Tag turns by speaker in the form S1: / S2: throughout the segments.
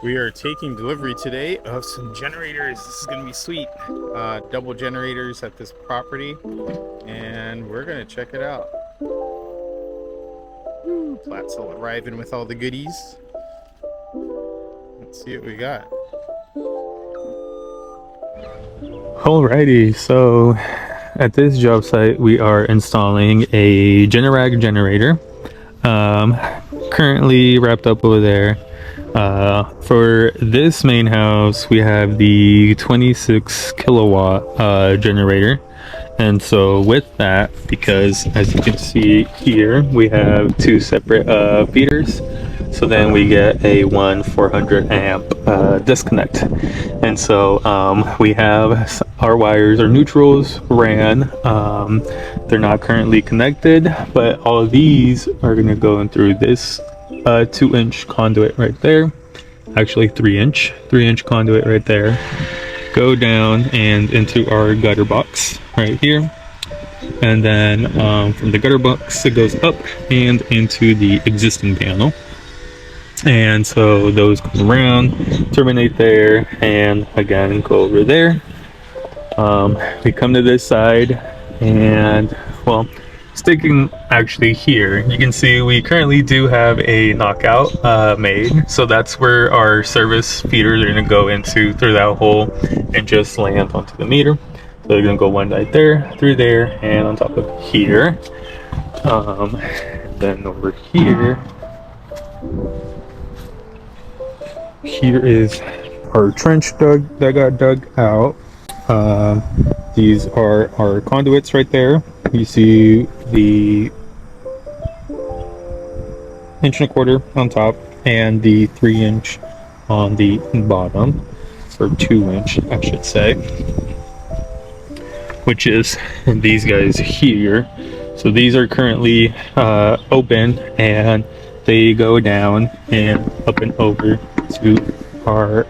S1: We are taking delivery today of some generators. This is going to be sweet. Double generators at this property, and we're going to check it out. Woo, Platzel arriving with all the goodies. Let's see what we got. Alrighty, so at this job site we are installing a Generac generator. Currently wrapped up over there. For this main house we have the 26 kilowatt generator, and so with that, because as you can see here we have two separate feeders, so then we get a 400 amp disconnect, and so we have our wires, our neutrals ran. They're not currently connected, but all of these are going to go in through this 2-inch conduit right there, actually 3-inch conduit right there, go down and into our gutter box right here, and then from the gutter box it goes up and into the existing panel, and so those come around, terminate there, and again go over there. We come to this side, and well, sticking actually here, you can see we currently do have a knockout made, so that's where our service feeders are going to go into through that hole and just land onto the meter. So they're going to go one right there, through there, and on top of here. Then over here is our trench that got dug out. These are our conduits right there. You see the 1.25 inch on top and the 3-inch on the bottom, or 2-inch I should say, which is these guys here. So these are currently open, and they go down and up and over to our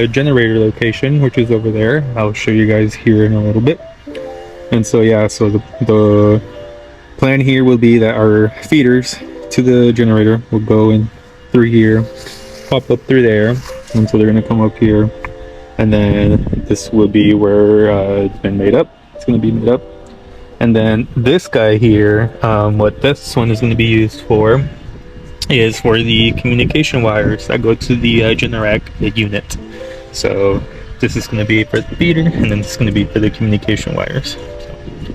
S1: generator location, which is over there. I'll show you guys here in a little bit. And so yeah, so the plan here will be that our feeders to the generator will go in through here, pop up through there, and so they're going to come up here, and then this will be where it's been made up. It's going to be made up, and then this guy here, what this one is going to be used for is for the communication wires that go to the Generac unit. So this is going to be for the feeder, and then this is going to be for the communication wires.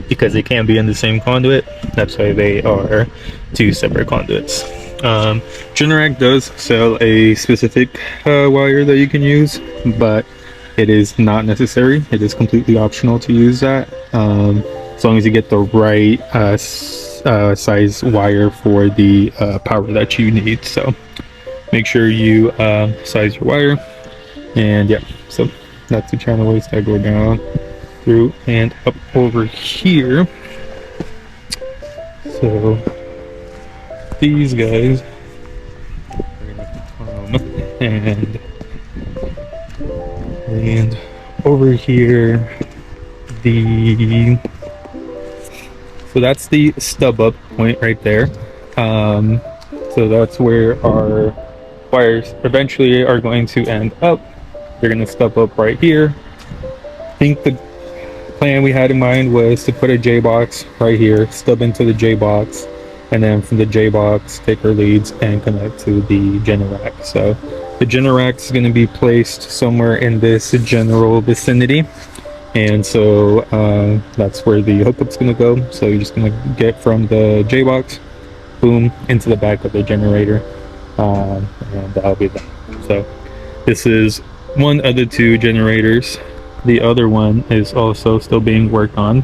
S1: Because they can't be in the same conduit, that's why they are two separate conduits. Generac does sell a specific wire that you can use, but it is not necessary. It is completely optional to use that, as long as you get the right size wire for the power that you need. So make sure you size your wire, and yeah, so that's the channel ways that go down through and up over here. So these guys are gonna come and land over here. So that's the stub up point right there. So that's where our wires eventually are going to end up. They're going to stub up right here. I think the plan we had in mind was to put a J box right here, stub into the J box, and then from the J box take our leads and connect to the Generac. So the Generac is going to be placed somewhere in this general vicinity, and so that's where the hookup's going to go. So you're just going to get from the J box, boom, into the back of the generator, and that'll be that. So this is one of the two generators. The other one is also still being worked on,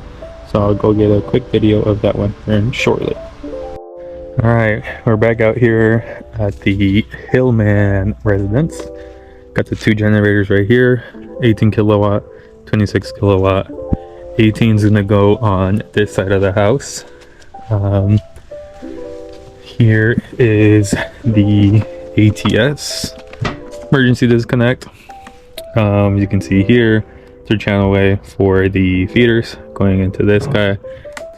S1: so I'll go get a quick video of that one here shortly. Alright, we're back out here at the Hillman residence. Got the two generators right here, 18 kilowatt, 26 kilowatt. 18 is gonna go on this side of the house. Here is the ATS, emergency disconnect. You can see here, through channel way for the feeders going into this guy.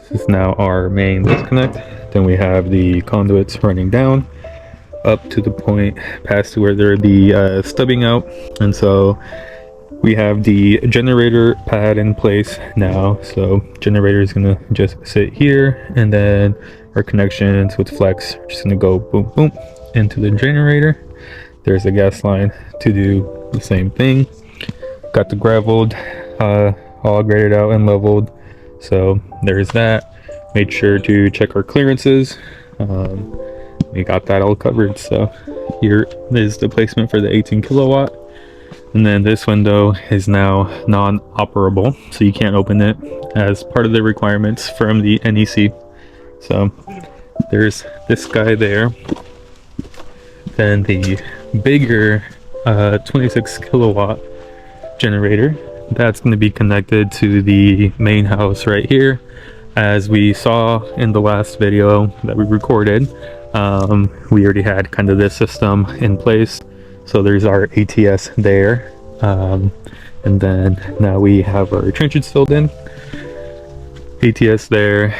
S1: This is now our main disconnect. Then we have the conduits running down up to the point past where they're the stubbing out, and so we have the generator pad in place now. So generator is gonna just sit here, and then our connections with flex are just gonna go boom boom into the generator. There's a gas line to do the same thing. Got the graveled, all graded out and leveled, so there's that. Made sure to check our clearances. We got that all covered. So here is the placement for the 18 kilowatt. And then this window is now non-operable, so you can't open it as part of the requirements from the NEC. So there's this guy there. Then the bigger 26 kilowatt generator, that's going to be connected to the main house right here. As we saw in the last video that we recorded, we already had kind of this system in place. So there's our ATS there, and then now we have our trenches filled in, ATS there,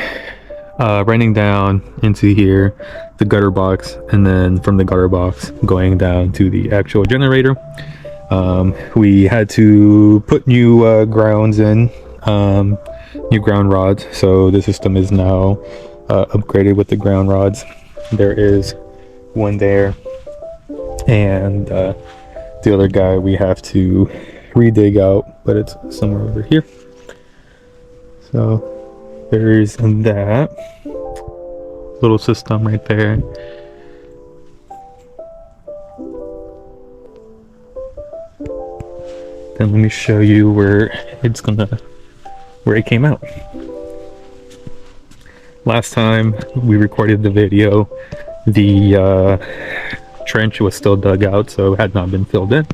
S1: running down into here, the gutter box, and then from the gutter box going down to the actual generator. We had to put new grounds in, new ground rods, so the system is now upgraded with the ground rods. There is one there, and the other guy we have to re-dig out, but it's somewhere over here. So there's that little system right there. Then let me show you where it came out. Last time we recorded the video, the trench was still dug out, so it had not been filled in.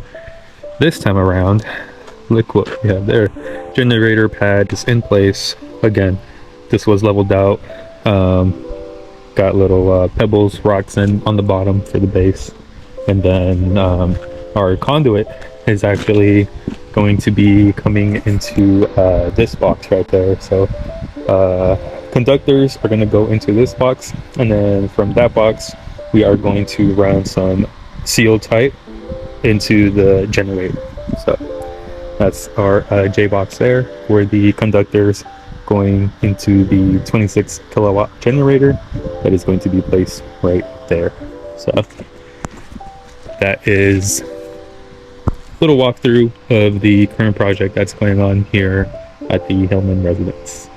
S1: This time around, look what we have there. Generator pad is in place. Again, this was leveled out. Got little pebbles, rocks on the bottom for the base. And then our conduit is actually going to be coming into this box right there. So conductors are going to go into this box, and then from that box we are going to run some seal type into the generator. So that's our J box there, where the conductors going into the 26 kilowatt generator that is going to be placed right there. So that is a little walkthrough of the current project that's going on here at the Hillman residence.